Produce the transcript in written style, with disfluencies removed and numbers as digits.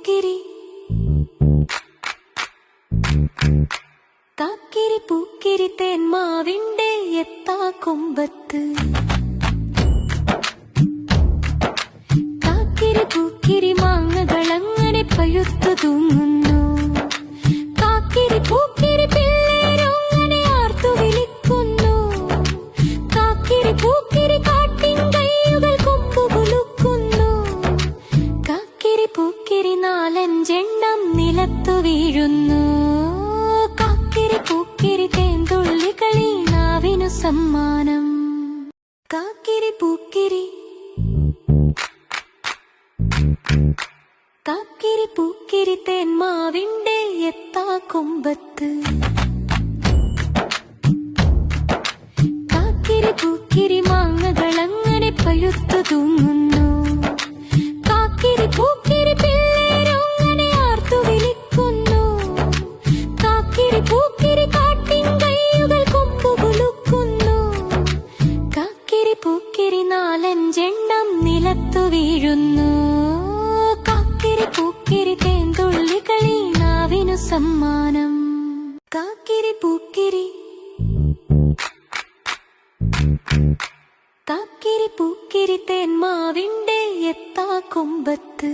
പൂക്കിരി കാക്കിരി പൂക്കിരി തേന്മാവിന്റെ എത്താ കൊമ്പത്ത് കാക്കിരി പൂക്കിരി മാങ്ങകളങ്ങനെ പഴുത്തു തൂങ്ങുന്നു. കാക്കിരി പൂക്കിരി പിള്ളേരങ്ങനെ ആർത്തു വിളിക്കുന്നു. കാക്കിരി പൂക്കിരി കാട്ടിൻ കൈകൾ കൊമ്പു കുലുക്കുന്നു. കാക്കിരി പൂക്കിരി നാലഞ്ചെണ്ണം നിലത്തു വീഴുന്നു. കാക്കിരി പൂക്കിരി തേൻതുള്ളികളിൽ നാവിനു സമ്മാനം. കാക്കിരി പൂക്കിരി കാക്കിരി പൂക്കിരി തേന്മാവിന്റെ എത്താ കൊമ്പത്ത് കാക്കിരി പൂക്കിരി മാങ്ങകളങ്ങനെ പഴുത്തു തൂങ്ങുന്നു. കാക്കിരി പൂക്കിരി പിള്ളേരങ്ങനെ ആർത്തു വിളിക്കുന്നു. കാക്കിരി പൂക്കിരി കാട്ടിൻ കൈകൾ കൊമ്പു കുലുക്കുന്നു. കാക്കിരി പൂക്കിരി നാലഞ്ചെണ്ണം നിലത്തു വീഴുന്നു. കാക്കിരി പൂക്കിരി തേൻതുള്ളികളിൽ നാവിനു സമ്മാനം. കാക്കിരി പൂക്കിരി കാക്കിരി പൂക്കിരി തേന്മാവിന്റെ എത്താ കൊമ്പത്ത്